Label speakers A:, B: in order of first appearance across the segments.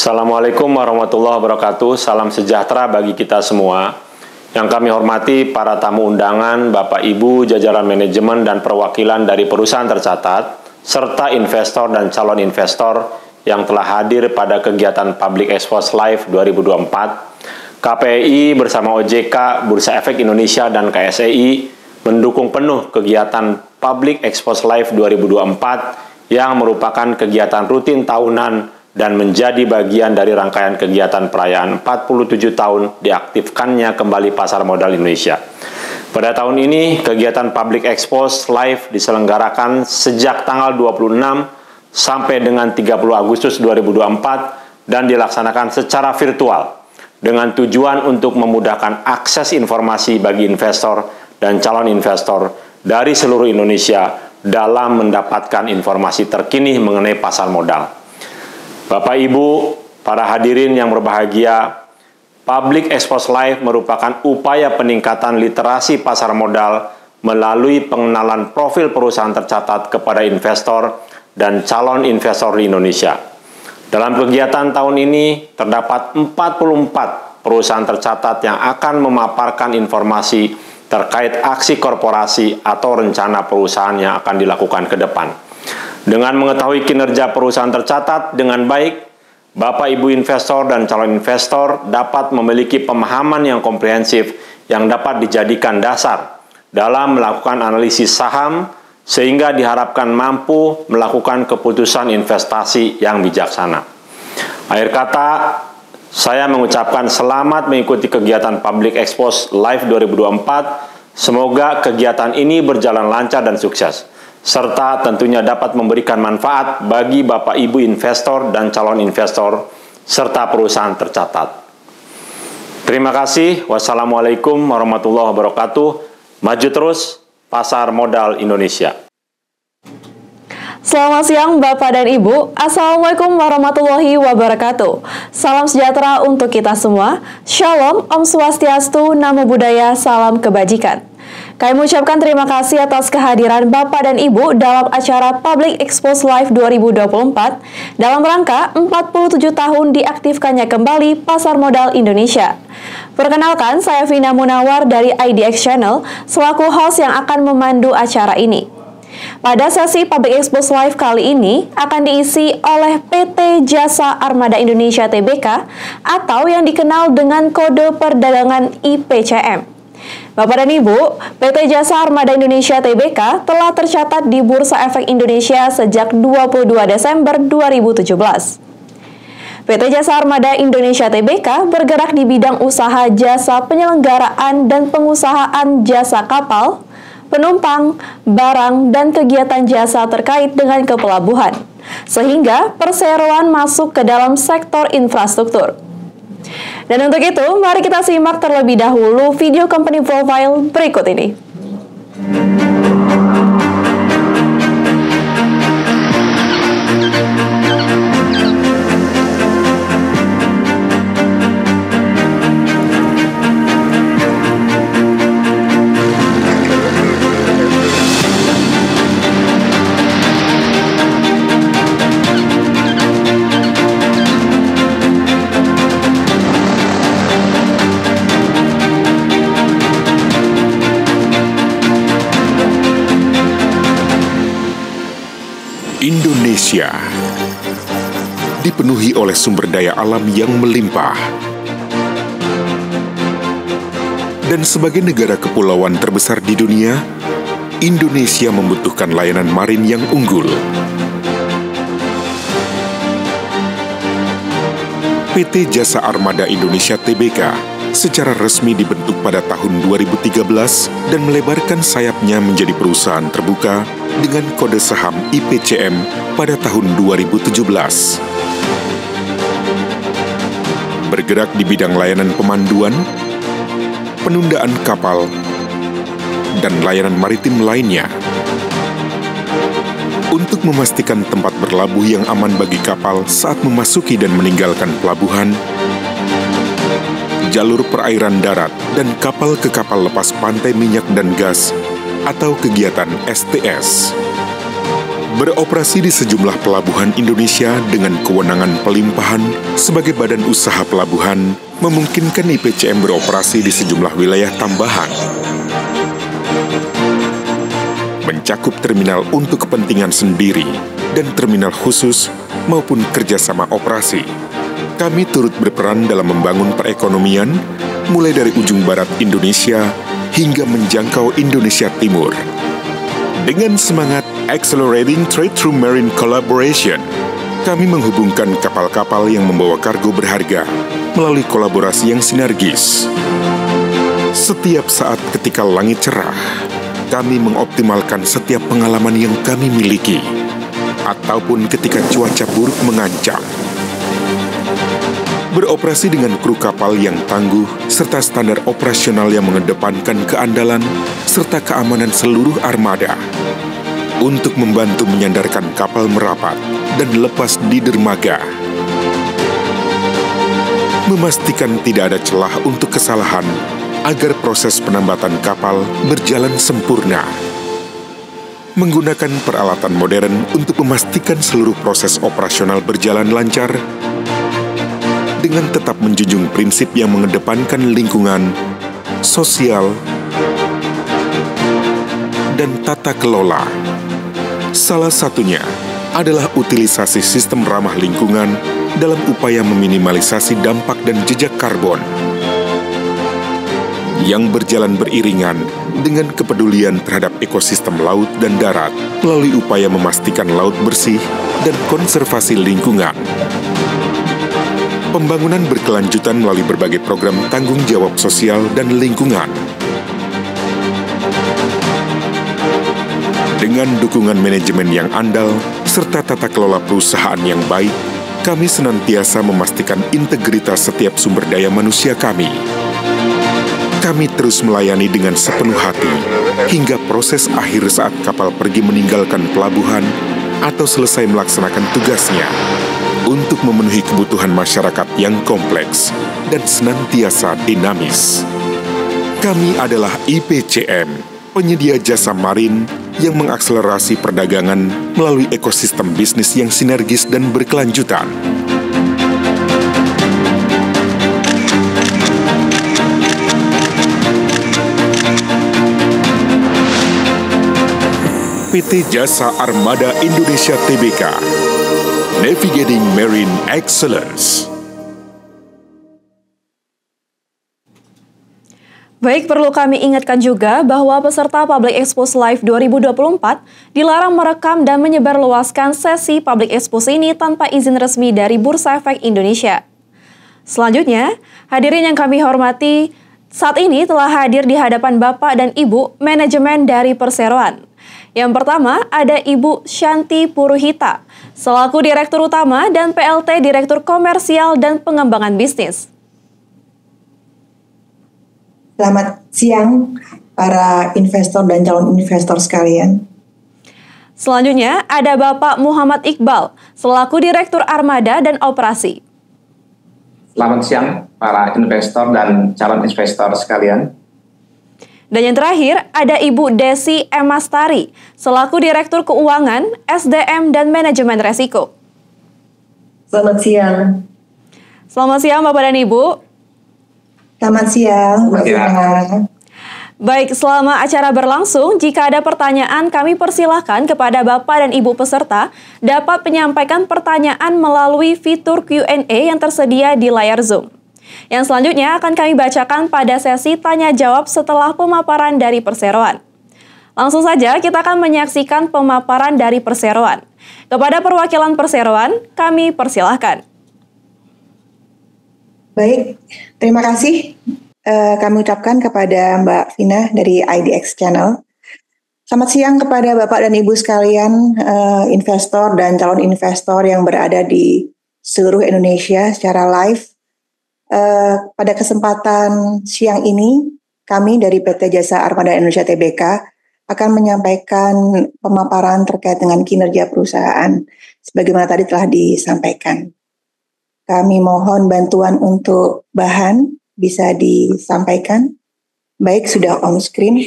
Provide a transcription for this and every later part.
A: Assalamualaikum warahmatullahi wabarakatuh. Salam sejahtera bagi kita semua. Yang kami hormati para tamu undangan, Bapak Ibu, jajaran manajemen dan perwakilan dari perusahaan tercatat, serta investor dan calon investor yang telah hadir pada kegiatan Public Expose Live 2024. KPI bersama OJK, Bursa Efek Indonesia, dan KSEI mendukung penuh kegiatan Public Expose Live 2024 yang merupakan kegiatan rutin tahunan dan menjadi bagian dari rangkaian kegiatan perayaan 47 tahun diaktifkannya kembali pasar modal Indonesia. Pada tahun ini, kegiatan Public Expose Live diselenggarakan sejak tanggal 26 sampai dengan 30 Agustus 2024 dan dilaksanakan secara virtual dengan tujuan untuk memudahkan akses informasi bagi investor dan calon investor dari seluruh Indonesia dalam mendapatkan informasi terkini mengenai pasar modal. Bapak Ibu, para hadirin yang berbahagia, Public Expose Live merupakan upaya peningkatan literasi pasar modal melalui pengenalan profil perusahaan tercatat kepada investor dan calon investor di Indonesia. Dalam kegiatan tahun ini, terdapat 44 perusahaan tercatat yang akan memaparkan informasi terkait aksi korporasi atau rencana perusahaan yang akan dilakukan ke depan. Dengan mengetahui kinerja perusahaan tercatat dengan baik, Bapak Ibu investor dan calon investor dapat memiliki pemahaman yang komprehensif yang dapat dijadikan dasar dalam melakukan analisis saham sehingga diharapkan mampu melakukan keputusan investasi yang bijaksana. Akhir kata, saya mengucapkan selamat mengikuti kegiatan Public Expose Live 2024. Semoga kegiatan ini berjalan lancar dan sukses, serta tentunya dapat memberikan manfaat bagi Bapak Ibu investor dan calon investor, serta perusahaan tercatat. Terima kasih. Wassalamualaikum warahmatullahi wabarakatuh. Maju terus pasar modal Indonesia.
B: Selamat siang Bapak dan Ibu. Assalamualaikum warahmatullahi wabarakatuh. Salam sejahtera untuk kita semua. Shalom, Om Swastiastu, Namo Buddhaya, salam kebajikan. Kami mengucapkan terima kasih atas kehadiran Bapak dan Ibu dalam acara Public Expose Live 2024 dalam rangka 47 tahun diaktifkannya kembali pasar modal Indonesia. Perkenalkan, saya Vina Munawar dari IDX Channel selaku host yang akan memandu acara ini. Pada sesi Public Expose Live kali ini akan diisi oleh PT Jasa Armada Indonesia Tbk atau yang dikenal dengan kode perdagangan IPCM. Bapak dan Ibu, PT Jasa Armada Indonesia Tbk telah tercatat di Bursa Efek Indonesia sejak 22 Desember 2017. PT Jasa Armada Indonesia Tbk bergerak di bidang usaha jasa penyelenggaraan dan pengusahaan jasa kapal, penumpang, barang, dan kegiatan jasa terkait dengan kepelabuhan, sehingga perseroan masuk ke dalam sektor infrastruktur. Dan untuk itu, mari kita simak terlebih dahulu video company profile berikut ini.
C: Indonesia dipenuhi oleh sumber daya alam yang melimpah. Dan sebagai negara kepulauan terbesar di dunia, Indonesia membutuhkan layanan marin yang unggul. PT Jasa Armada Indonesia Tbk secara resmi dibentuk pada tahun 2013 dan melebarkan sayapnya menjadi perusahaan terbuka dengan kode saham IPCM pada tahun 2017. Bergerak di bidang layanan pemanduan, penundaan kapal, dan layanan maritim lainnya. Untuk memastikan tempat berlabuh yang aman bagi kapal saat memasuki dan meninggalkan pelabuhan, jalur perairan darat, dan kapal ke kapal lepas pantai minyak dan gas atau kegiatan STS. beroperasi di sejumlah pelabuhan Indonesia dengan kewenangan pelimpahan sebagai badan usaha pelabuhan, memungkinkan IPCM beroperasi di sejumlah wilayah tambahan. Mencakup terminal untuk kepentingan sendiri dan terminal khusus maupun kerjasama operasi. Kami turut berperan dalam membangun perekonomian, mulai dari ujung barat Indonesia hingga menjangkau Indonesia Timur. Dengan semangat Accelerating Trade Through Marine Collaboration, kami menghubungkan kapal-kapal yang membawa kargo berharga melalui kolaborasi yang sinergis. Setiap saat ketika langit cerah, kami mengoptimalkan setiap pengalaman yang kami miliki, ataupun ketika cuaca buruk mengancam. Beroperasi dengan kru kapal yang tangguh, serta standar operasional yang mengedepankan keandalan, serta keamanan seluruh armada. Untuk membantu menyandarkan kapal merapat dan lepas di dermaga. Memastikan tidak ada celah untuk kesalahan, agar proses penambatan kapal berjalan sempurna. Menggunakan peralatan modern untuk memastikan seluruh proses operasional berjalan lancar, dengan tetap menjunjung prinsip yang mengedepankan lingkungan, sosial, dan tata kelola. Salah satunya adalah utilisasi sistem ramah lingkungan dalam upaya meminimalisasi dampak dan jejak karbon yang berjalan beriringan dengan kepedulian terhadap ekosistem laut dan darat melalui upaya memastikan laut bersih dan konservasi lingkungan. Pembangunan berkelanjutan melalui berbagai program tanggung jawab sosial dan lingkungan. Dengan dukungan manajemen yang andal serta tata kelola perusahaan yang baik, kami senantiasa memastikan integritas setiap sumber daya manusia kami. Kami terus melayani dengan sepenuh hati hingga proses akhir saat kapal pergi meninggalkan pelabuhan atau selesai melaksanakan tugasnya untuk memenuhi kebutuhan masyarakat yang kompleks dan senantiasa dinamis. Kami adalah IPCM, penyedia jasa marin yang mengakselerasi perdagangan melalui ekosistem bisnis yang sinergis dan berkelanjutan. PT Jasa Armada Indonesia Tbk, Navigating Marine Excellence.
B: Baik, perlu kami ingatkan juga bahwa peserta Public Expose Live 2024 dilarang merekam dan menyebarluaskan sesi Public Expose ini tanpa izin resmi dari Bursa Efek Indonesia. Selanjutnya, hadirin yang kami hormati, saat ini telah hadir di hadapan Bapak dan Ibu manajemen dari Perseroan. Yang pertama ada Ibu Shanti Puruhita, selaku Direktur Utama dan PLT Direktur Komersial dan Pengembangan Bisnis.
D: Selamat siang para investor dan calon investor sekalian.
B: Selanjutnya ada Bapak Muhammad Iqbal, selaku Direktur Armada dan Operasi.
E: Selamat siang para investor dan calon investor sekalian.
B: Dan yang terakhir, ada Ibu Desi Emastari, selaku Direktur Keuangan, SDM, dan Manajemen Resiko.
D: Selamat siang.
B: Selamat siang Bapak dan Ibu.
D: Selamat siang. Selamat siang.
B: Baik, selama acara berlangsung, jika ada pertanyaan kami persilahkan kepada Bapak dan Ibu peserta dapat menyampaikan pertanyaan melalui fitur Q&A yang tersedia di layar Zoom. Yang selanjutnya akan kami bacakan pada sesi tanya-jawab setelah pemaparan dari Perseroan. Langsung saja kita akan menyaksikan pemaparan dari Perseroan. Kepada perwakilan Perseroan, kami persilahkan.
D: Baik, terima kasih kami ucapkan kepada Mbak Vina dari IDX Channel. Selamat siang kepada Bapak dan Ibu sekalian, investor dan calon investor yang berada di seluruh Indonesia secara live. Pada kesempatan siang ini, kami dari PT Jasa Armada Indonesia Tbk akan menyampaikan pemaparan terkait dengan kinerja perusahaan, sebagaimana tadi telah disampaikan. Kami mohon bantuan untuk bahan bisa disampaikan. Baik, sudah on screen.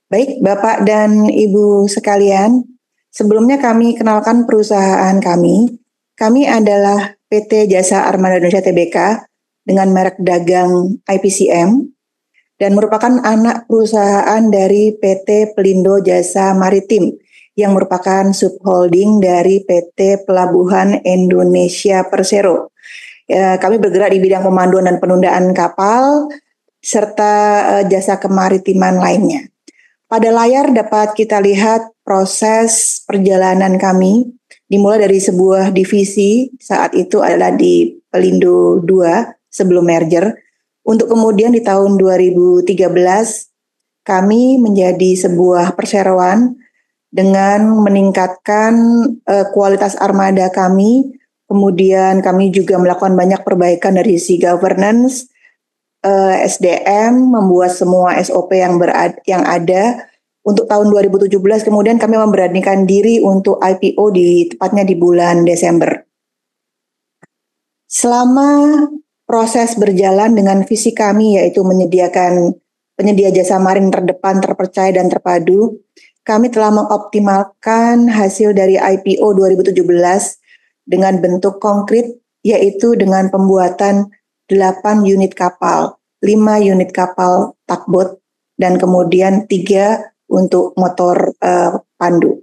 D: Baik, Bapak dan Ibu sekalian, sebelumnya kami kenalkan perusahaan kami. Kami adalah PT Jasa Armada Indonesia Tbk dengan merek dagang IPCM dan merupakan anak perusahaan dari PT Pelindo Jasa Maritim yang merupakan subholding dari PT Pelabuhan Indonesia Persero. Kami bergerak di bidang pemanduan dan penundaan kapal serta jasa kemaritiman lainnya. Pada layar dapat kita lihat proses perjalanan kami dimulai dari sebuah divisi, saat itu adalah di Pelindo 2 sebelum merger, untuk kemudian di tahun 2013 kami menjadi sebuah perseroan dengan meningkatkan kualitas armada kami, kemudian kami juga melakukan banyak perbaikan dari sisi governance, SDM, membuat semua SOP yang ada. Untuk tahun 2017 kemudian kami memberanikan diri untuk IPO tepatnya di bulan Desember. Selama proses berjalan dengan visi kami yaitu menyediakan penyedia jasa marin terdepan, terpercaya dan terpadu, kami telah mengoptimalkan hasil dari IPO 2017 dengan bentuk konkret yaitu dengan pembuatan 8 unit kapal, 5 unit kapal tugboat, dan kemudian 3 untuk motor pandu.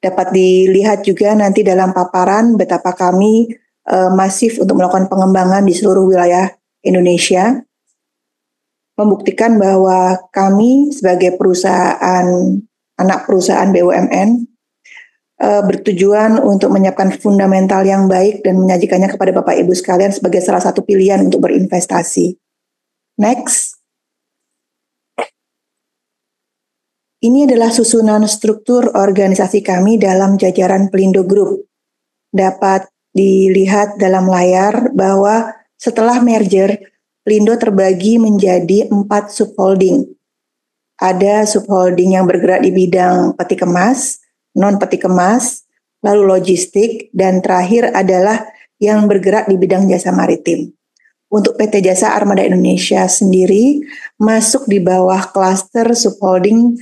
D: Dapat dilihat juga nanti dalam paparan betapa kami masif untuk melakukan pengembangan di seluruh wilayah Indonesia, membuktikan bahwa kami sebagai anak perusahaan BUMN bertujuan untuk menyiapkan fundamental yang baik dan menyajikannya kepada Bapak Ibu sekalian sebagai salah satu pilihan untuk berinvestasi. Next. Ini adalah susunan struktur organisasi kami dalam jajaran Pelindo Group. Dapat dilihat dalam layar bahwa setelah merger, Pelindo terbagi menjadi 4 subholding. Ada subholding yang bergerak di bidang peti kemas, non-peti kemas, lalu logistik, dan terakhir adalah yang bergerak di bidang jasa maritim. Untuk PT Jasa Armada Indonesia sendiri masuk di bawah klaster subholding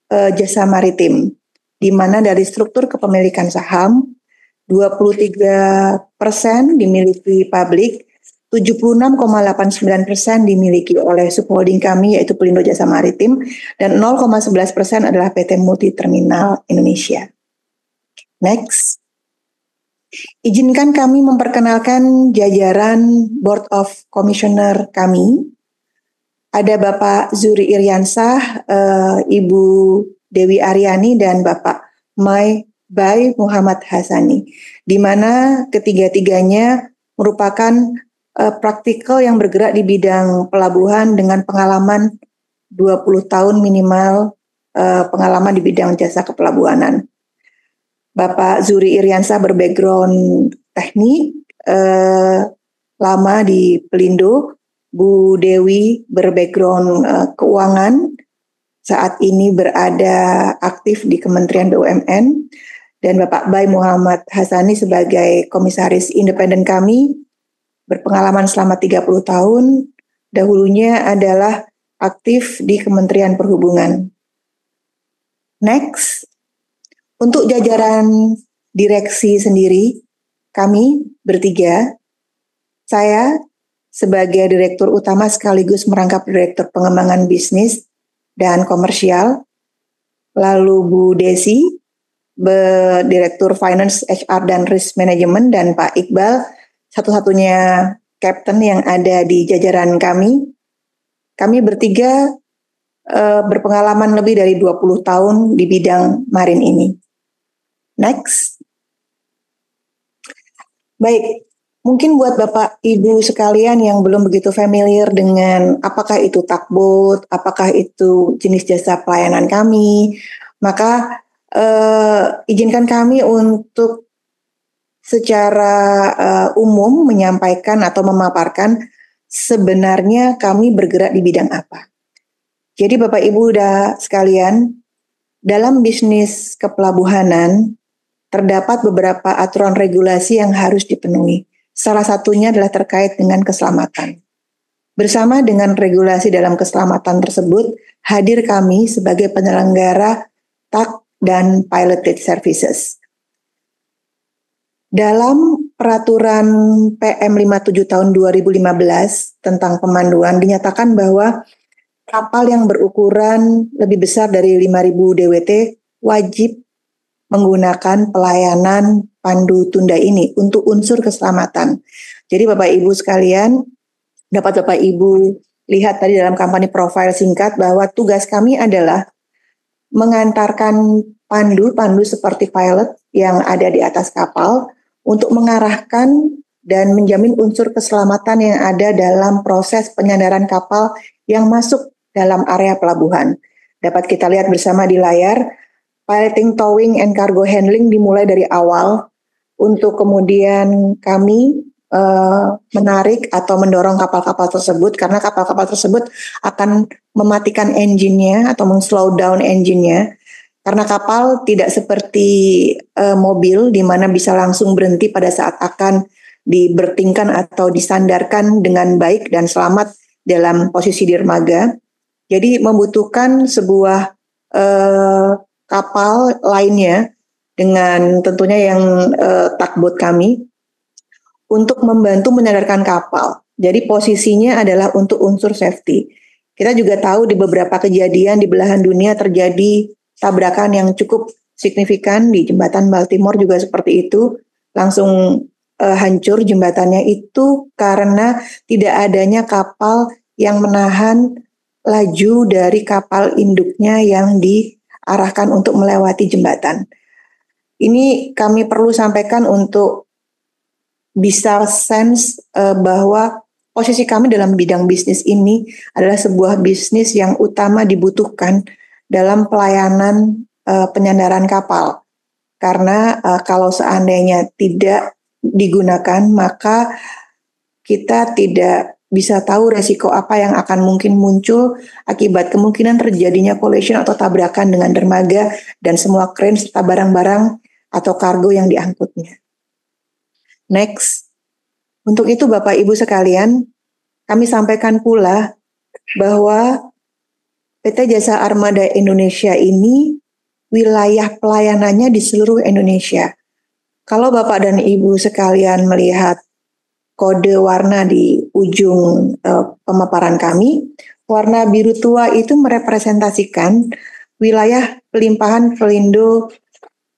D: jasa maritim, di mana dari struktur kepemilikan saham 23% dimiliki publik, 76,89% dimiliki oleh subholding kami yaitu Pelindo Jasa Maritim, dan 0,11% adalah PT Multi Terminal Indonesia. Next. Izinkan kami memperkenalkan jajaran Board of Commissioner kami. Ada Bapak Zuri Iriansah, Ibu Dewi Aryani, dan Bapak Bayi Muhammad Hasani, di mana ketiga-tiganya merupakan praktikal yang bergerak di bidang pelabuhan dengan pengalaman 20 tahun minimal pengalaman di bidang jasa kepelabuhanan. Bapak Zuri Iriansah berbackground teknik, lama di Pelindo. Bu Dewi berbackground keuangan, saat ini berada aktif di Kementerian BUMN, dan Bapak Bayi Muhammad Hasani sebagai komisaris independen kami, berpengalaman selama 30 tahun, dahulunya adalah aktif di Kementerian Perhubungan. Next, untuk jajaran direksi sendiri, kami bertiga, saya sebagai Direktur Utama sekaligus merangkap Direktur Pengembangan Bisnis dan Komersial, lalu Bu Desi, Direktur Finance, HR, dan Risk Management, dan Pak Iqbal, satu-satunya Captain yang ada di jajaran kami. Kami bertiga berpengalaman lebih dari 20 tahun di bidang marin ini. Next. Baik. Mungkin buat Bapak Ibu sekalian yang belum begitu familiar dengan apakah itu tugboat, apakah itu jenis jasa pelayanan kami, maka izinkan kami untuk secara umum menyampaikan atau memaparkan sebenarnya kami bergerak di bidang apa. Jadi Bapak Ibu sekalian, dalam bisnis kepelabuhanan terdapat beberapa aturan regulasi yang harus dipenuhi. Salah satunya adalah terkait dengan keselamatan. Bersama dengan regulasi dalam keselamatan tersebut, hadir kami sebagai penyelenggara TAK dan Piloted Services. Dalam peraturan PM 57 tahun 2015 tentang pemanduan dinyatakan bahwa kapal yang berukuran lebih besar dari 5.000 DWT wajib menggunakan pelayanan pandu tunda ini untuk unsur keselamatan. Jadi Bapak Ibu sekalian, dapat Bapak Ibu lihat tadi dalam kampanye profil singkat bahwa tugas kami adalah mengantarkan pandu seperti pilot yang ada di atas kapal untuk mengarahkan dan menjamin unsur keselamatan yang ada dalam proses penyandaran kapal yang masuk dalam area pelabuhan. Dapat kita lihat bersama di layar, piloting, towing, and cargo handling dimulai dari awal untuk kemudian kami menarik atau mendorong kapal-kapal tersebut karena kapal-kapal tersebut akan mematikan engine-nya atau slow down engine-nya karena kapal tidak seperti mobil di mana bisa langsung berhenti pada saat akan dibertingkan atau disandarkan dengan baik dan selamat dalam posisi dermaga. Jadi membutuhkan sebuah kapal lainnya dengan tentunya yang tugboat kami untuk membantu menyadarkan kapal. Jadi posisinya adalah untuk unsur safety. Kita juga tahu di beberapa kejadian di belahan dunia terjadi tabrakan yang cukup signifikan di jembatan Baltimore juga seperti itu. Langsung hancur jembatannya itu karena tidak adanya kapal yang menahan laju dari kapal induknya yang diarahkan untuk melewati jembatan. Ini kami perlu sampaikan untuk bisa sense bahwa posisi kami dalam bidang bisnis ini adalah sebuah bisnis yang utama dibutuhkan dalam pelayanan penyandaran kapal. Karena kalau seandainya tidak digunakan, maka kita tidak bisa tahu resiko apa yang akan mungkin muncul akibat kemungkinan terjadinya collision atau tabrakan dengan dermaga dan semua kren serta barang-barang atau kargo yang diangkutnya. Next, untuk itu Bapak Ibu sekalian, kami sampaikan pula bahwa PT Jasa Armada Indonesia ini wilayah pelayanannya di seluruh Indonesia. Kalau Bapak dan Ibu sekalian melihat kode warna di ujung pemaparan kami, warna biru tua itu merepresentasikan wilayah pelimpahan Pelindo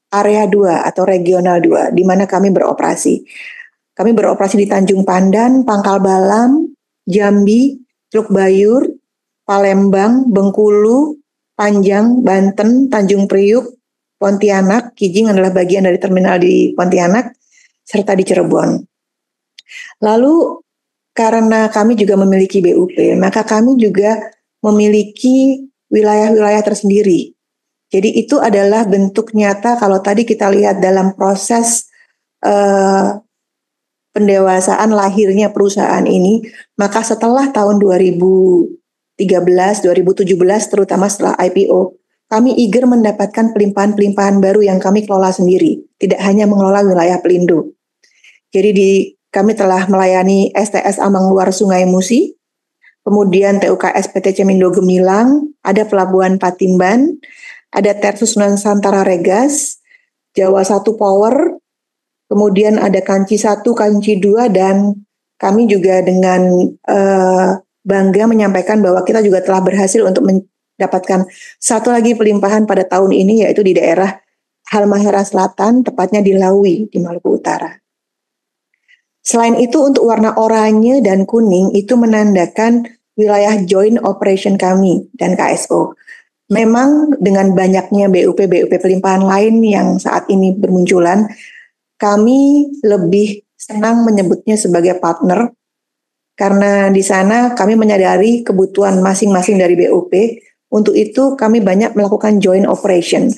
D: Area 2 atau Regional 2, di mana kami beroperasi. Kami beroperasi di Tanjung Pandan, Pangkal Balam, Jambi, Teluk Bayur, Palembang, Bengkulu, Panjang, Banten, Tanjung Priuk, Pontianak, Kijing adalah bagian dari terminal di Pontianak, serta di Cirebon. Lalu karena kami juga memiliki BUP, maka kami juga memiliki wilayah-wilayah tersendiri. Jadi itu adalah bentuk nyata kalau tadi kita lihat dalam proses pendewasaan lahirnya perusahaan ini, maka setelah tahun 2013, 2017 terutama setelah IPO, kami eager mendapatkan pelimpahan-pelimpahan baru yang kami kelola sendiri, tidak hanya mengelola wilayah Pelindo. Jadi kami telah melayani STS Ambang Luar Sungai Musi, kemudian TUKS PT Cemindo Gemilang, ada Pelabuhan Patimban, ada Tersus Nusantara Regas, Jawa 1 Power, kemudian ada Kanci 1, Kanci 2, dan kami juga dengan bangga menyampaikan bahwa kita juga telah berhasil untuk mendapatkan satu lagi pelimpahan pada tahun ini, yaitu di daerah Halmahera Selatan, tepatnya di Lawi, di Maluku Utara. Selain itu, untuk warna oranye dan kuning itu menandakan wilayah joint operation kami dan KSO. Memang dengan banyaknya BUP pelimpahan lain yang saat ini bermunculan, kami lebih senang menyebutnya sebagai partner karena di sana kami menyadari kebutuhan masing-masing dari BUP. Untuk itu kami banyak melakukan joint operation.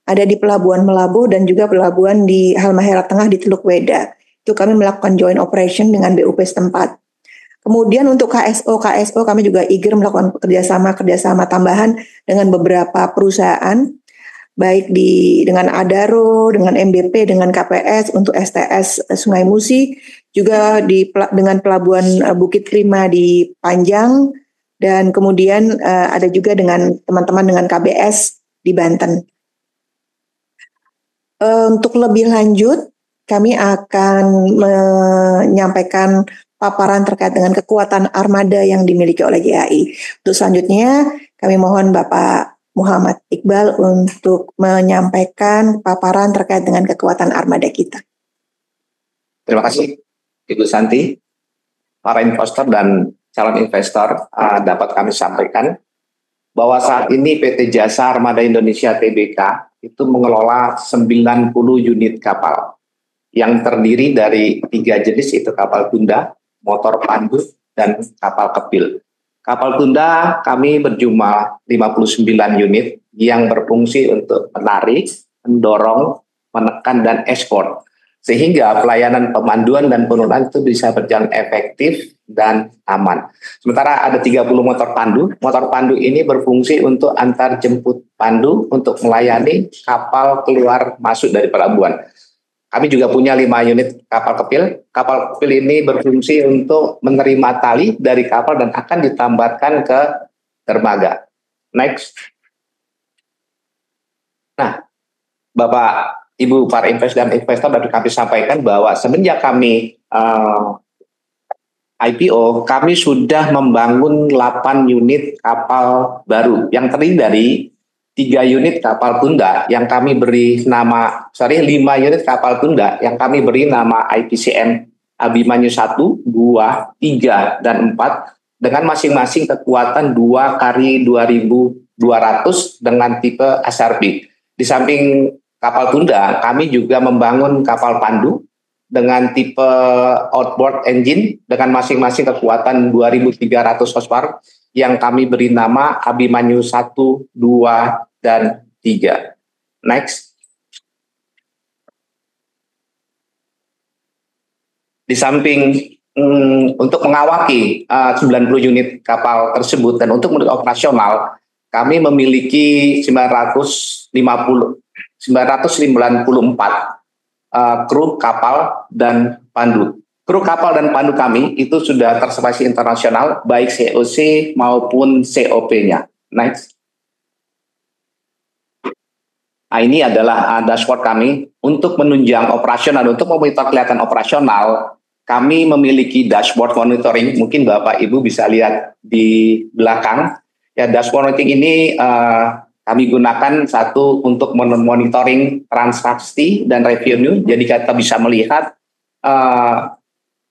D: Ada di Pelabuhan Melahu dan juga pelabuhan di Halmahera Tengah di Teluk Weda. Itu kami melakukan joint operation dengan BUP setempat. Kemudian untuk KSO kami juga eager melakukan kerjasama tambahan dengan beberapa perusahaan. baik dengan Adaro, dengan MBP, dengan KPS untuk STS Sungai Musi, juga dengan Pelabuhan Bukit Prima di Panjang, dan kemudian ada juga dengan teman-teman dengan KBS di Banten. Untuk lebih lanjut, kami akan menyampaikan paparan terkait dengan kekuatan armada yang dimiliki oleh JAI. Untuk selanjutnya, kami mohon Bapak Muhammad Iqbal untuk menyampaikan paparan terkait dengan kekuatan armada kita.
E: Terima kasih, Ibu Santi. Para investor dan calon investor, dapat kami sampaikan bahwa saat ini PT Jasa Armada Indonesia Tbk itu mengelola 90 unit kapal yang terdiri dari 3 jenis, itu kapal tunda, motor pandu, dan kapal kepil. Kapal tunda kami berjumlah 59 unit yang berfungsi untuk menarik, mendorong, menekan, dan ekspor. Sehingga pelayanan pemanduan dan penurunan itu bisa berjalan efektif dan aman. Sementara ada 30 motor pandu. Motor pandu ini berfungsi untuk antar jemput pandu untuk melayani kapal keluar masuk dari pelabuhan. Kami juga punya 5 unit kapal kepil. Kapal kepil ini berfungsi untuk menerima tali dari kapal dan akan ditambatkan ke dermaga. Next. Nah, Bapak, Ibu, para investor dan investor, dapat kami sampaikan bahwa semenjak kami IPO, kami sudah membangun 8 unit kapal baru yang terdiri dari 3 unit kapal tunda yang kami beri nama, 5 unit kapal tunda yang kami beri nama IPCM Abimanyu 1, 2, 3, dan 4 dengan masing-masing kekuatan 2 kali 2200 dengan tipe SRB. Di samping kapal tunda, kami juga membangun kapal pandu dengan tipe outboard engine dengan masing-masing kekuatan 2300 horsepower yang kami beri nama Abimanyu 1, 2, dan 3. Next. Di samping untuk mengawaki 90 unit kapal tersebut dan untuk menjadi operasional, kami memiliki 994 kru kapal dan pandu. Kru kapal dan pandu kami itu sudah tersertifikasi internasional, baik COC maupun COP-nya. Next. Nah, ini adalah dashboard kami untuk menunjang operasional, untuk memonitor kelihatan operasional. Kami memiliki dashboard monitoring, mungkin Bapak Ibu bisa lihat di belakang. Ya, dashboard monitoring ini kami gunakan satu untuk monitoring transaksi dan revenue. Jadi kita bisa melihat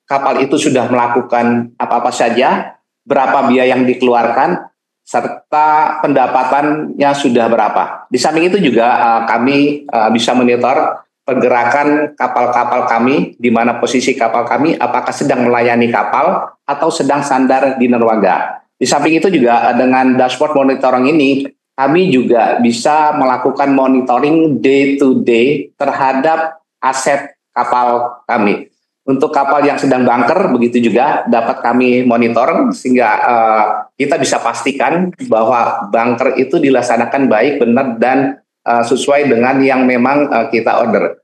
E: kapal itu sudah melakukan apa-apa saja, berapa biaya yang dikeluarkan, serta pendapatannya sudah berapa. Di samping itu juga kami bisa monitor pergerakan kapal-kapal kami, di mana posisi kapal kami, apakah sedang melayani kapal atau sedang sandar di dermaga. Di samping itu juga dengan dashboard monitoring ini, kami juga bisa melakukan monitoring day to day terhadap aset kapal kami. Untuk kapal yang sedang bunker, begitu juga dapat kami monitor sehingga kita bisa pastikan bahwa bunker itu dilaksanakan baik, benar, dan sesuai dengan yang memang kita order.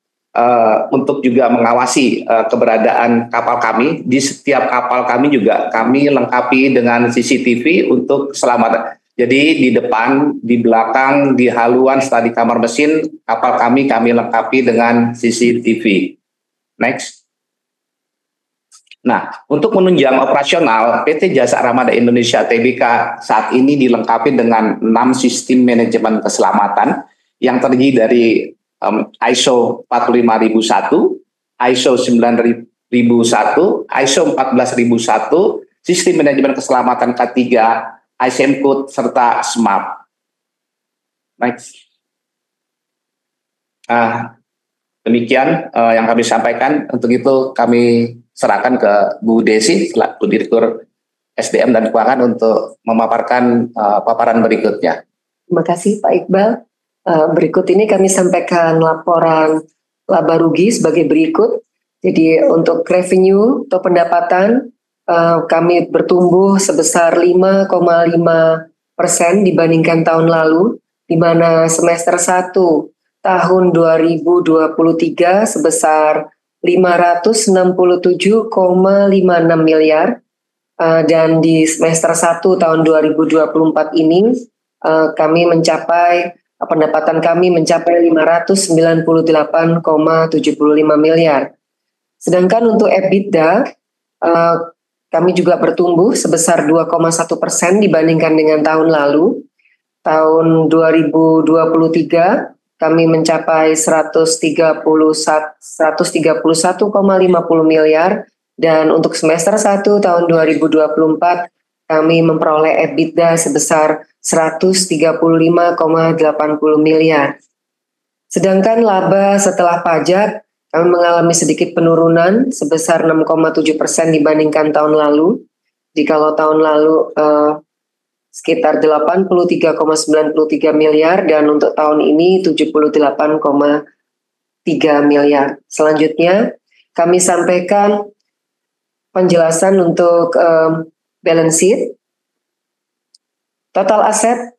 E: Untuk juga mengawasi keberadaan kapal kami, di setiap kapal kami juga kami lengkapi dengan CCTV untuk keselamatan. Jadi di depan, di belakang, di haluan, serta di kamar mesin, kapal kami lengkapi dengan CCTV. Next. Nah, untuk menunjang operasional, PT Jasa Armada Indonesia Tbk saat ini dilengkapi dengan 6 sistem manajemen keselamatan yang terdiri dari ISO 45001, ISO 9001, ISO 14001, sistem manajemen keselamatan K3, ISM Code, serta SMAP. Next. Demikian yang kami sampaikan. Untuk itu kami serahkan ke Bu Desi, selaku Direktur SDM dan Keuangan, untuk memaparkan paparan berikutnya.
F: Terima kasih Pak Iqbal. Berikut ini kami sampaikan laporan laba rugi sebagai berikut. Jadi untuk revenue atau pendapatan kami bertumbuh sebesar 5,5% dibandingkan tahun lalu. di mana semester 1 tahun 2023 sebesar 567,56 miliar, dan di semester 1 tahun 2024 ini kami mencapai pendapatan kami mencapai 598,75 miliar. Sedangkan untuk EBITDA kami juga bertumbuh sebesar 2,1% dibandingkan dengan tahun lalu. Tahun 2023 kami mencapai 131,50 miliar, dan untuk semester 1 tahun 2024 kami memperoleh EBITDA sebesar 135,80 miliar. Sedangkan laba setelah pajak kami mengalami sedikit penurunan sebesar 6,7% dibandingkan tahun lalu. Jikalau tahun lalu sekitar 83,93 miliar, dan untuk tahun ini 78,3 miliar. Selanjutnya kami sampaikan penjelasan untuk balance sheet. Total aset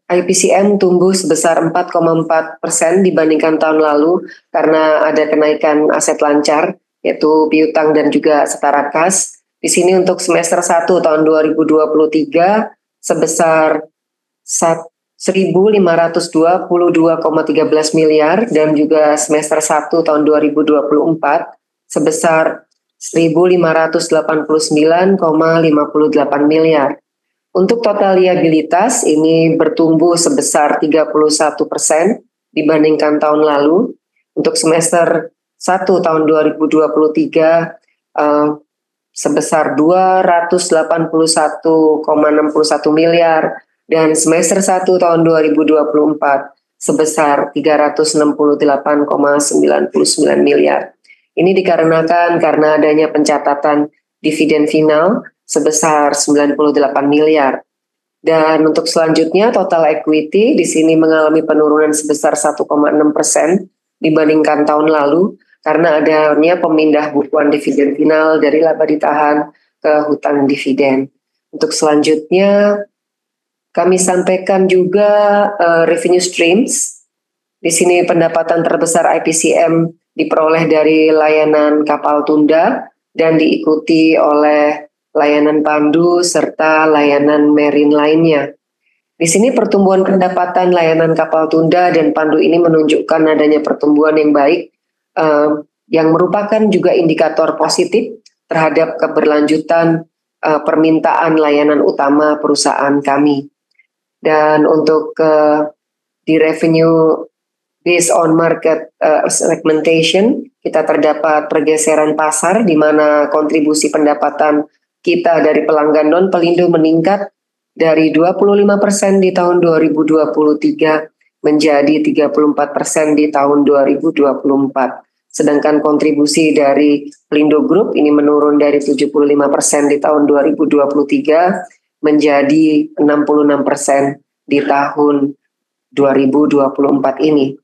F: IPCM tumbuh sebesar 4,4% dibandingkan tahun lalu karena ada kenaikan aset lancar, yaitu piutang dan juga setara kas. Di sini untuk semester 1 tahun 2023 sebesar 1.522,13 miliar, dan juga semester 1 tahun 2024 sebesar 1.589,58 miliar. Untuk total liabilitas ini bertumbuh sebesar 31% dibandingkan tahun lalu. Untuk semester 1 tahun 2023 sebesar 281,61 miliar, dan semester 1 tahun 2024 sebesar 368,99 miliar. Ini dikarenakan karena adanya pencatatan dividen final sebesar 98 miliar. Dan untuk selanjutnya total equity di sini mengalami penurunan sebesar 1,6% dibandingkan tahun lalu karena adanya pemindah bukuan dividen final dari laba ditahan ke hutang dividen. Untuk selanjutnya kami sampaikan juga revenue streams. Di sini pendapatan terbesar IPCM diperoleh dari layanan kapal tunda dan diikuti oleh layanan pandu serta layanan marine lainnya. Di sini pertumbuhan pendapatan layanan kapal tunda dan pandu ini menunjukkan adanya pertumbuhan yang baik, yang merupakan juga indikator positif terhadap keberlanjutan permintaan layanan utama perusahaan kami. Dan untuk di revenue based on market segmentation, kita terdapat pergeseran pasar di mana kontribusi pendapatan kita dari pelanggan non-Pelindo meningkat dari 25% di tahun 2023 menjadi 34% di tahun 2024. Sedangkan kontribusi dari Pelindo Group ini menurun dari 75% di tahun 2023 menjadi 66% di tahun 2024 ini.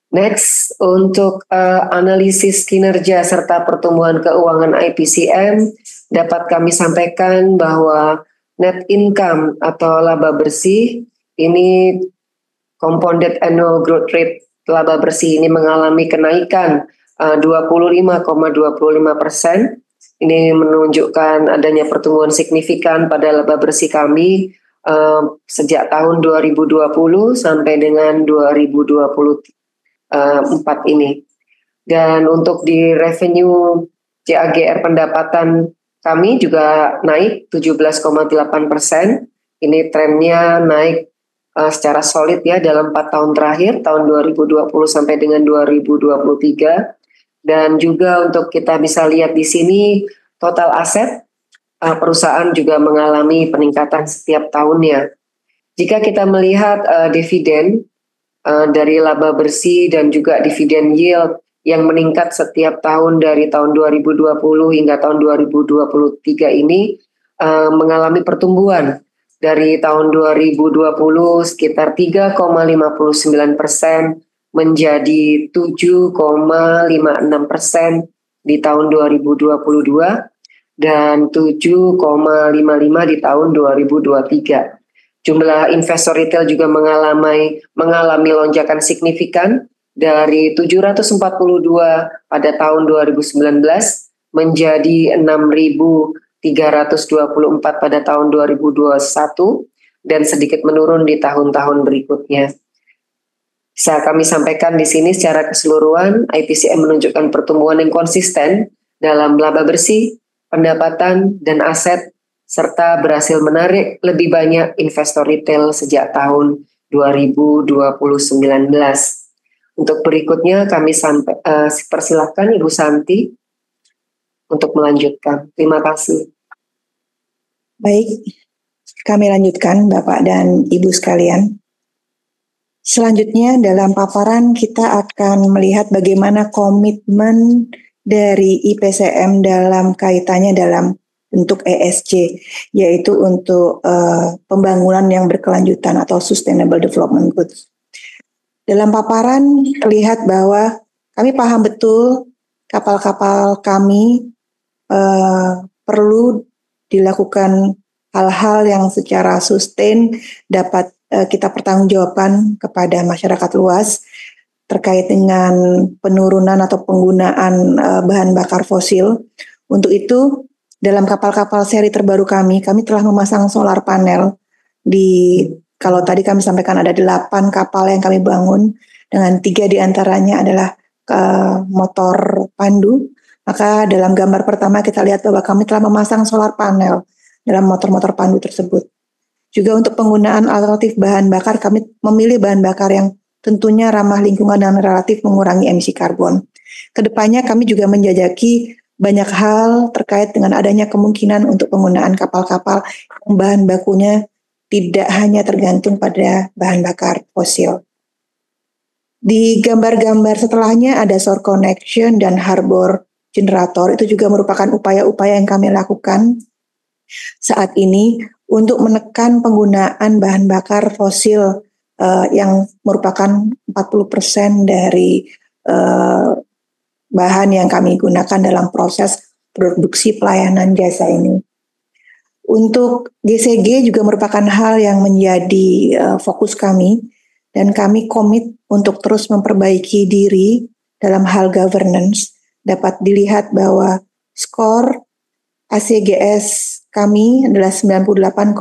F: Next, untuk analisis kinerja serta pertumbuhan keuangan IPCM, dapat kami sampaikan bahwa net income atau laba bersih ini compounded annual growth rate laba bersih ini mengalami kenaikan 25,25%. Ini menunjukkan adanya pertumbuhan signifikan pada laba bersih kami sejak tahun 2020 sampai dengan 2024 ini. Dan untuk di revenue CAGR pendapatan kami juga naik 17,8%. Ini trennya naik secara solid ya dalam 4 tahun terakhir, tahun 2020 sampai dengan 2023. Dan juga untuk kita bisa lihat di sini total aset perusahaan juga mengalami peningkatan setiap tahunnya. Jika kita melihat dividen dari laba bersih dan juga dividen yield yang meningkat setiap tahun dari tahun 2020 hingga tahun 2023 ini mengalami pertumbuhan. Dari tahun 2020 sekitar 3,59% menjadi 7,56% di tahun 2022 dan 7,55% di tahun 2023. Jumlah investor retail juga mengalami lonjakan signifikan dari 742 pada tahun 2019 menjadi 6.324 pada tahun 2021 dan sedikit menurun di tahun-tahun berikutnya. Bisa kami sampaikan di sini secara keseluruhan, IPCM menunjukkan pertumbuhan yang konsisten dalam laba bersih, pendapatan, dan aset, serta berhasil menarik lebih banyak investor retail sejak tahun 2019. Untuk berikutnya kami persilahkan Ibu Santi untuk melanjutkan. Terima kasih.
D: Baik, kami lanjutkan Bapak dan Ibu sekalian. Selanjutnya dalam paparan kita akan melihat bagaimana komitmen dari IPCM dalam kaitannya dalam bentuk ESG, yaitu untuk pembangunan yang berkelanjutan atau Sustainable Development Goals. Dalam paparan terlihat bahwa kami paham betul kapal-kapal kami perlu dilakukan hal-hal yang secara sustain dapat kita pertanggungjawabkan kepada masyarakat luas terkait dengan penurunan atau penggunaan bahan bakar fosil. Untuk itu, dalam kapal-kapal seri terbaru kami telah memasang solar panel kalau tadi kami sampaikan ada 8 kapal yang kami bangun, dengan 3 diantaranya adalah motor pandu. Maka dalam gambar pertama kita lihat bahwa kami telah memasang solar panel dalam motor-motor pandu tersebut. Juga untuk penggunaan alternatif bahan bakar, kami memilih bahan bakar yang tentunya ramah lingkungan dan relatif mengurangi emisi karbon. Kedepannya kami juga menjajaki banyak hal terkait dengan adanya kemungkinan untuk penggunaan kapal-kapal yang bahan bakunya tidak hanya tergantung pada bahan bakar fosil. Di gambar-gambar setelahnya ada shore connection dan harbor generator. Itu juga merupakan upaya-upaya yang kami lakukan saat ini untuk menekan penggunaan bahan bakar fosil yang merupakan 40% dari bahan yang kami gunakan dalam proses produksi pelayanan jasa ini. Untuk GCG juga merupakan hal yang menjadi fokus kami, dan kami komit untuk terus memperbaiki diri dalam hal governance. Dapat dilihat bahwa skor ACGS kami adalah 98,18,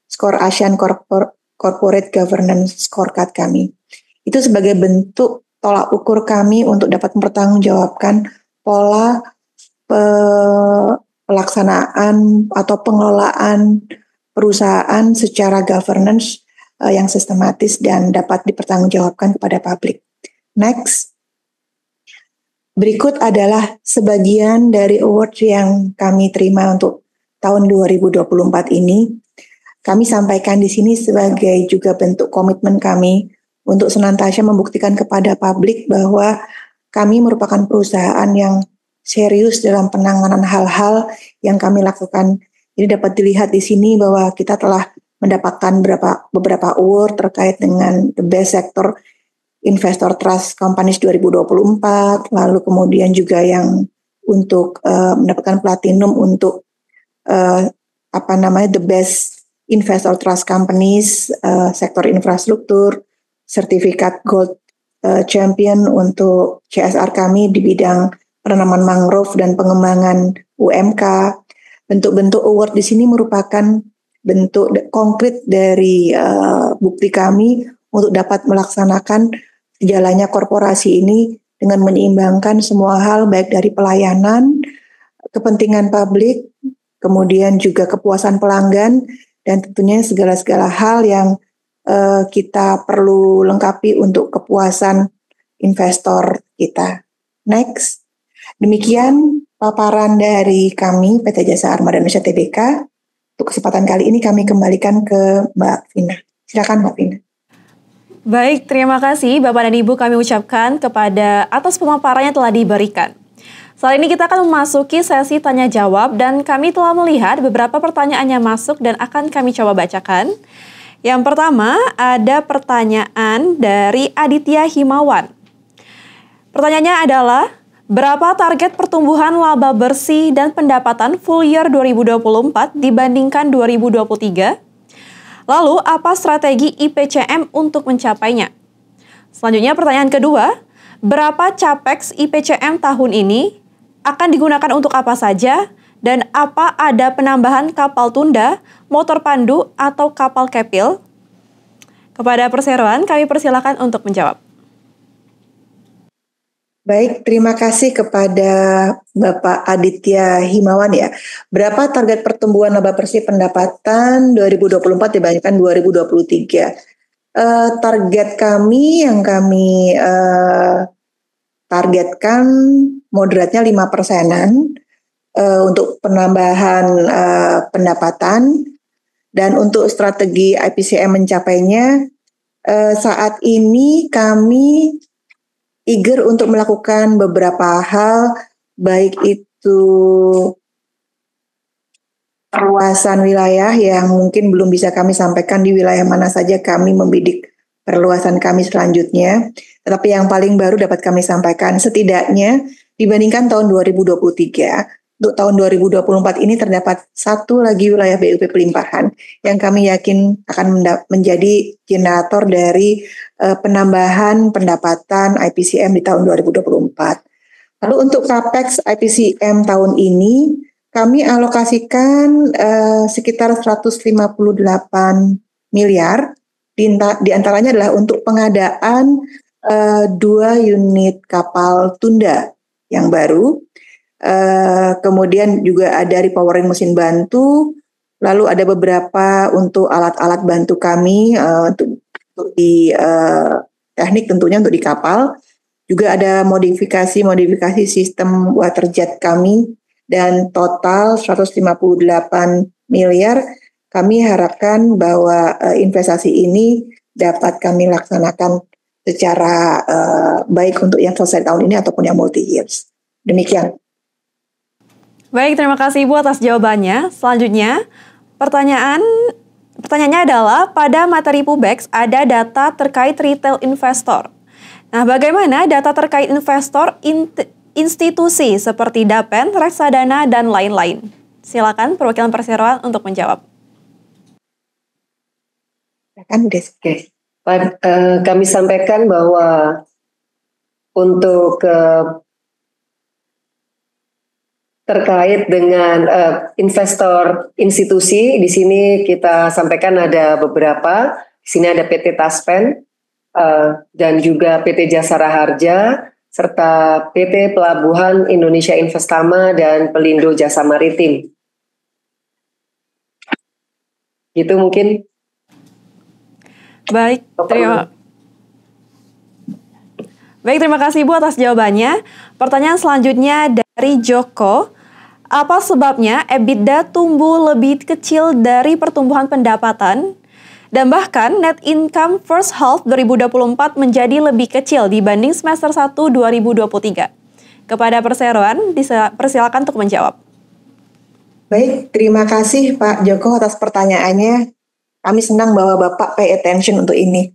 D: skor ASEAN Corporate Governance Scorecard kami. Itu sebagai bentuk tolak ukur kami untuk dapat mempertanggungjawabkan pola pelaksanaan atau pengelolaan perusahaan secara governance yang sistematis dan dapat dipertanggungjawabkan kepada publik. Next. Berikut adalah sebagian dari award yang kami terima untuk tahun 2024 ini. Kami sampaikan di sini sebagai juga bentuk komitmen kami untuk senantiasa membuktikan kepada publik bahwa kami merupakan perusahaan yang serius dalam penanganan hal-hal yang kami lakukan. Jadi dapat dilihat di sini bahwa kita telah mendapatkan beberapa award terkait dengan The Best Sector Investor Trust Companies 2024, lalu kemudian juga yang untuk mendapatkan platinum untuk The Best Investor Trust Companies sektor infrastruktur, sertifikat Gold Champion untuk CSR kami di bidang penanaman mangrove dan pengembangan UMK. Bentuk-bentuk award di sini merupakan bentuk konkret dari bukti kami untuk dapat melaksanakan jalannya korporasi ini dengan menyeimbangkan semua hal baik dari pelayanan, kepentingan publik, kemudian juga kepuasan pelanggan, dan tentunya segala-segala hal yang kita perlu lengkapi untuk kepuasan investor kita. Next. Demikian paparan dari kami PT Jasa Armada Indonesia Tbk. Untuk kesempatan kali ini kami kembalikan ke Mbak Vina. Silakan Mbak Vina.
B: Baik, terima kasih Bapak dan Ibu kami ucapkan kepada atas pemaparannya telah diberikan. Saat ini kita akan memasuki sesi tanya jawab dan kami telah melihat beberapa pertanyaan yang masuk dan akan kami coba bacakan. Yang pertama ada pertanyaan dari Aditya Himawan. Pertanyaannya adalah, berapa target pertumbuhan laba bersih dan pendapatan full year 2024 dibandingkan 2023? Lalu, apa strategi IPCM untuk mencapainya? Selanjutnya, pertanyaan kedua, berapa capex IPCM tahun ini? Akan digunakan untuk apa saja? Dan apa ada penambahan kapal tunda, motor pandu, atau kapal kepil? Kepada perseroan, kami persilakan untuk menjawab.
D: Baik, terima kasih kepada Bapak Aditya Himawan ya. Berapa target pertumbuhan laba bersih pendapatan 2024 dibandingkan 2023? Target kami yang kami targetkan moderatnya 5%-an untuk penambahan pendapatan, dan untuk strategi IPCM mencapainya saat ini kami eager untuk melakukan beberapa hal, baik itu perluasan wilayah yang mungkin belum bisa kami sampaikan di wilayah mana saja kami membidik perluasan kami selanjutnya. Tetapi yang paling baru dapat kami sampaikan, setidaknya dibandingkan tahun 2023, untuk tahun 2024 ini terdapat satu lagi wilayah BUP pelimpahan yang kami yakin akan menjadi generator dari penambahan pendapatan IPCM di tahun 2024. Lalu untuk capex IPCM tahun ini kami alokasikan sekitar 158 miliar, di antaranya adalah untuk pengadaan 2 unit kapal tunda yang baru, kemudian juga ada repowering mesin bantu, lalu ada beberapa untuk alat-alat bantu kami untuk di teknik tentunya untuk di kapal, juga ada modifikasi sistem water jet kami, dan total 158 miliar. Kami harapkan bahwa investasi ini dapat kami laksanakan secara baik untuk yang selesai tahun ini ataupun yang multi years. Demikian.
B: Baik, terima kasih Ibu atas jawabannya. Selanjutnya, pertanyaannya adalah, pada materi Pubex ada data terkait retail investor. Nah, bagaimana data terkait investor institusi seperti Dapen, Reksadana, dan lain-lain? Silakan perwakilan perseroan untuk menjawab.
F: Oke. Kami sampaikan bahwa untuk terkait dengan investor institusi, di sini kita sampaikan ada beberapa. Di sini ada PT Taspen dan juga PT Jasara Harja serta PT Pelabuhan Indonesia Investama dan Pelindo Jasa Maritim. Gitu mungkin.
B: Baik, terima kasih Bu atas jawabannya. Pertanyaan selanjutnya dari Joko. Apa sebabnya EBITDA tumbuh lebih kecil dari pertumbuhan pendapatan? Dan bahkan net income first half 2024 menjadi lebih kecil dibanding semester 1 2023. Kepada perseroan, persilakan untuk menjawab.
D: Baik, terima kasih Pak Joko atas pertanyaannya. Kami senang bahwa Bapak pay attention untuk ini.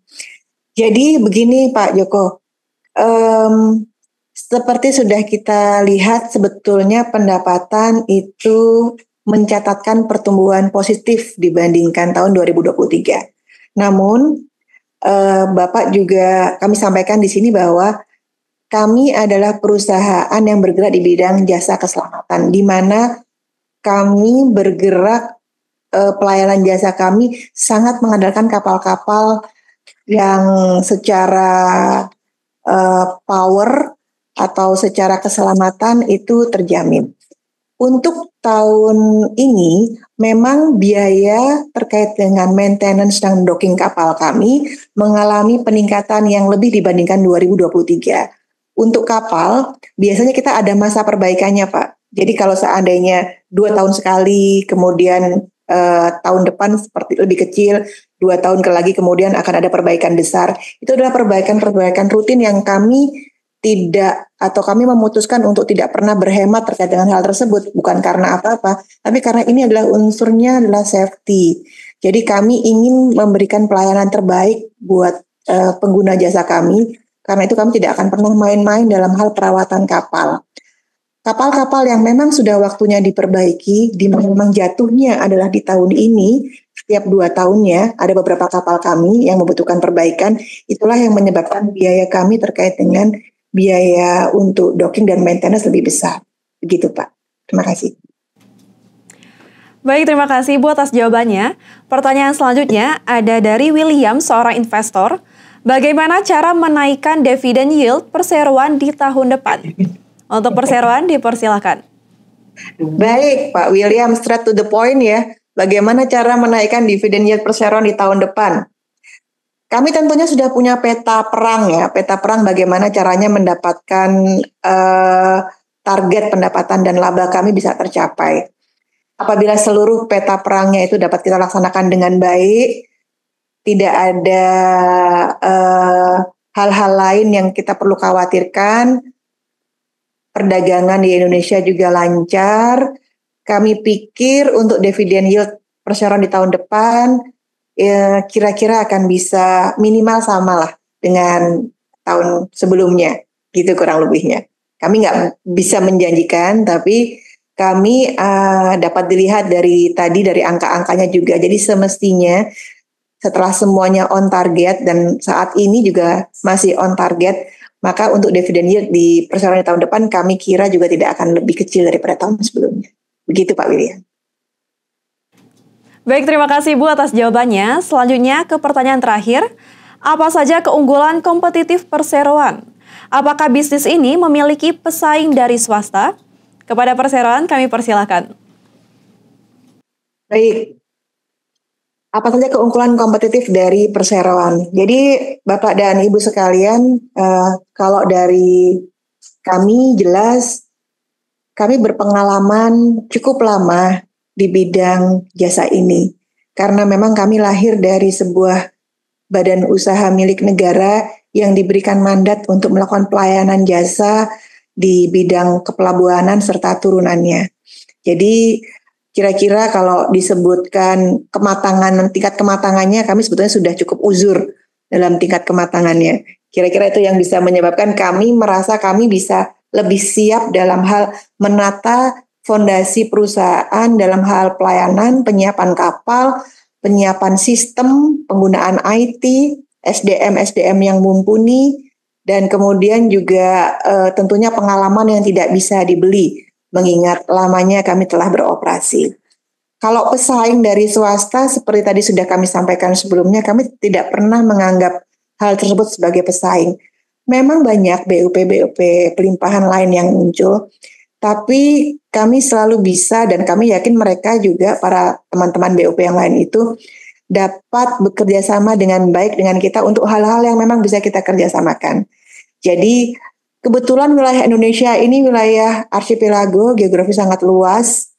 D: Jadi begini Pak Joko, seperti sudah kita lihat sebetulnya pendapatan itu mencatatkan pertumbuhan positif dibandingkan tahun 2023. Namun Bapak juga kami sampaikan di sini bahwa kami adalah perusahaan yang bergerak di bidang jasa keselamatan, di mana kami bergerak pelayanan jasa kami sangat mengandalkan kapal-kapal yang secara power atau secara keselamatan itu terjamin. Untuk tahun ini memang biaya terkait dengan maintenance dan docking kapal kami mengalami peningkatan yang lebih dibandingkan 2023. Untuk kapal biasanya kita ada masa perbaikannya Pak. Jadi kalau seandainya 2 tahun sekali, kemudian tahun depan seperti lebih kecil, 2 tahun lagi kemudian akan ada perbaikan besar. Itu adalah perbaikan rutin yang kami kami memutuskan untuk tidak pernah berhemat terkait dengan hal tersebut, bukan karena apa-apa, tapi karena ini adalah unsurnya adalah safety. Jadi kami ingin memberikan pelayanan terbaik buat pengguna jasa kami, karena itu kami tidak akan pernah main-main dalam hal perawatan kapal. Kapal-kapal yang memang sudah waktunya diperbaiki, di mana memang jatuhnya adalah di tahun ini, setiap 2 tahunnya ada beberapa kapal kami yang membutuhkan perbaikan. Itulah yang menyebabkan biaya kami terkait dengan biaya untuk docking dan maintenance lebih besar. Begitu Pak. Terima kasih.
B: Baik, terima kasih Ibu atas jawabannya. Pertanyaan selanjutnya ada dari William, seorang investor. Bagaimana cara menaikkan dividen yield perseroan di tahun depan? Untuk perseroan dipersilakan.
D: Baik Pak William, straight to the point ya. Bagaimana cara menaikkan dividen yield perseroan di tahun depan? Kami tentunya sudah punya peta perang ya. Peta perang bagaimana caranya mendapatkan target pendapatan dan laba kami bisa tercapai. Apabila seluruh peta perangnya itu dapat kita laksanakan dengan baik, tidak ada hal-hal lain yang kita perlu khawatirkan. Perdagangan di Indonesia juga lancar. Kami pikir untuk dividen yield perseroan di tahun depan kira-kira akan bisa minimal sama lah dengan tahun sebelumnya, gitu kurang lebihnya. Kami nggak bisa menjanjikan, tapi kami dapat dilihat dari angka-angkanya juga. Jadi semestinya setelah semuanya on target dan saat ini juga masih on target, maka untuk dividen yield di perseroan di tahun depan kami kira juga tidak akan lebih kecil daripada tahun sebelumnya. Begitu Pak William.
B: Baik, terima kasih Bu atas jawabannya. Selanjutnya ke pertanyaan terakhir. Apa saja keunggulan kompetitif perseroan? Apakah bisnis ini memiliki pesaing dari swasta? Kepada perseroan kami persilakan.
D: Baik. Apa saja keunggulan kompetitif dari perseroan? Jadi Bapak dan Ibu sekalian, kalau dari kami jelas kami berpengalaman cukup lama di bidang jasa ini. Karena memang kami lahir dari sebuah badan usaha milik negara yang diberikan mandat untuk melakukan pelayanan jasa di bidang kepelabuhanan serta turunannya. Jadi kira-kira kalau disebutkan tingkat kematangannya, kami sebetulnya sudah cukup uzur dalam tingkat kematangannya. Kira-kira itu yang bisa menyebabkan kami merasa kami bisa lebih siap dalam hal menata fondasi perusahaan dalam hal pelayanan, penyiapan kapal, penyiapan sistem, penggunaan IT, SDM yang mumpuni, dan kemudian juga tentunya pengalaman yang tidak bisa dibeli. Mengingat lamanya kami telah beroperasi. Kalau pesaing dari swasta, seperti tadi sudah kami sampaikan sebelumnya, kami tidak pernah menganggap hal tersebut sebagai pesaing. Memang banyak BUP pelimpahan lain yang muncul, tapi kami selalu bisa dan kami yakin mereka juga, para teman-teman BUP yang lain itu, dapat bekerja sama dengan baik dengan kita untuk hal-hal yang memang bisa kita kerjasamakan. Jadi, kebetulan wilayah Indonesia ini wilayah arsipelago, geografi sangat luas,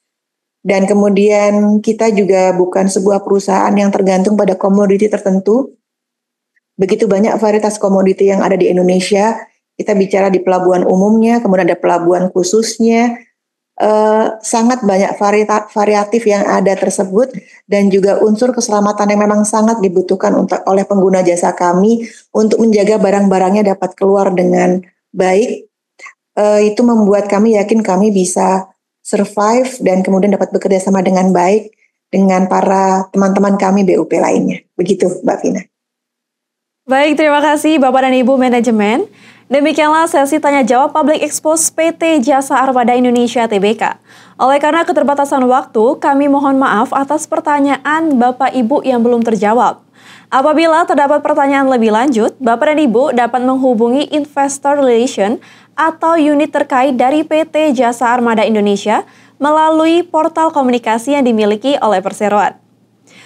D: dan kemudian kita juga bukan sebuah perusahaan yang tergantung pada komoditi tertentu. Begitu banyak varietas komoditi yang ada di Indonesia, kita bicara di pelabuhan umumnya, kemudian ada pelabuhan khususnya, sangat banyak variatif yang ada tersebut, dan juga unsur keselamatan yang memang sangat dibutuhkan oleh pengguna jasa kami untuk menjaga barang-barangnya dapat keluar dengan baik. Itu membuat kami yakin kami bisa survive dan kemudian dapat bekerja sama dengan baik dengan para teman-teman kami BUP lainnya. Begitu Mbak Vina.
B: Baik, terima kasih Bapak dan Ibu Manajemen. Demikianlah sesi tanya jawab Public Expose PT Jasa Armada Indonesia Tbk. Oleh karena keterbatasan waktu, kami mohon maaf atas pertanyaan Bapak Ibu yang belum terjawab. Apabila terdapat pertanyaan lebih lanjut, Bapak dan Ibu dapat menghubungi Investor Relation atau unit terkait dari PT Jasa Armada Indonesia melalui portal komunikasi yang dimiliki oleh perseroan.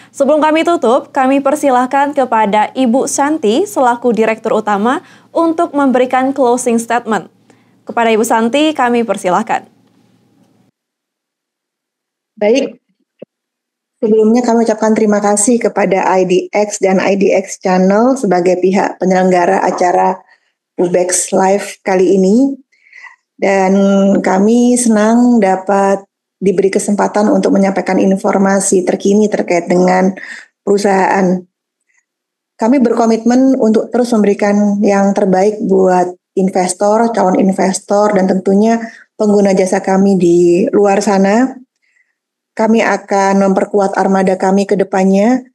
B: Sebelum kami tutup, kami persilahkan kepada Ibu Santi selaku Direktur Utama untuk memberikan closing statement. Kepada Ibu Santi, kami persilahkan.
D: Baik. Sebelumnya kami ucapkan terima kasih kepada IDX dan IDX Channel sebagai pihak penyelenggara acara Ubex Live kali ini. Dan kami senang dapat diberi kesempatan untuk menyampaikan informasi terkini terkait dengan perusahaan. Kami berkomitmen untuk terus memberikan yang terbaik buat investor, calon investor, dan tentunya pengguna jasa kami di luar sana. kami akan memperkuat armada kami ke depannya.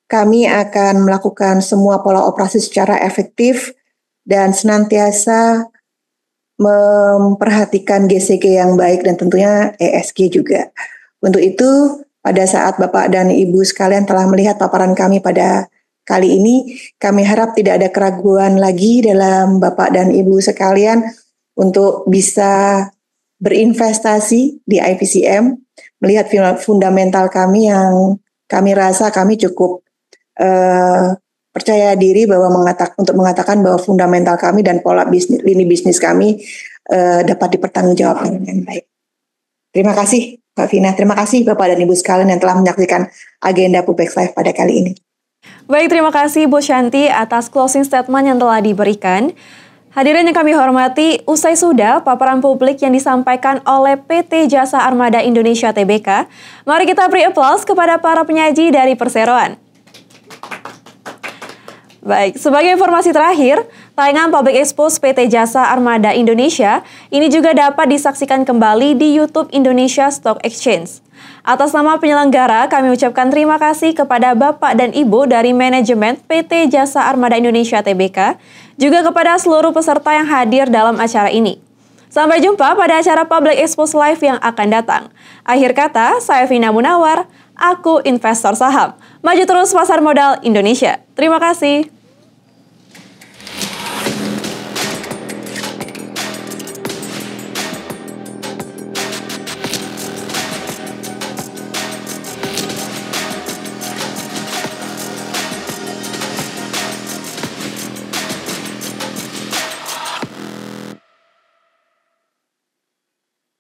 D: Kami akan melakukan semua pola operasi secara efektif dan senantiasa memperhatikan GCG yang baik dan tentunya ESG juga. Untuk itu, pada saat Bapak dan Ibu sekalian telah melihat paparan kami pada kali ini, kami harap tidak ada keraguan lagi dalam Bapak dan Ibu sekalian untuk bisa berinvestasi di IPCM, melihat fundamental kami yang kami rasa kami cukup percaya diri bahwa untuk mengatakan bahwa fundamental kami dan pola lini bisnis kami dapat dipertanggungjawabkan dengan baik. Terima kasih Mbak Vina, terima kasih Bapak dan Ibu sekalian yang telah menyaksikan agenda Pubex Live pada kali ini.
B: Baik, terima kasih Bu Shanti atas closing statement yang telah diberikan. Hadirin yang kami hormati, usai sudah paparan publik yang disampaikan oleh PT Jasa Armada Indonesia Tbk, mari kita beri aplaus kepada para penyaji dari perseroan. Baik, sebagai informasi terakhir, tayangan Public Expose PT Jasa Armada Indonesia ini juga dapat disaksikan kembali di YouTube Indonesia Stock Exchange. Atas nama penyelenggara, kami ucapkan terima kasih kepada Bapak dan Ibu dari manajemen PT Jasa Armada Indonesia Tbk, juga kepada seluruh peserta yang hadir dalam acara ini. Sampai jumpa pada acara Public Expose Live yang akan datang. Akhir kata, saya Vina Munawar, aku investor saham. Maju terus pasar modal Indonesia. Terima kasih.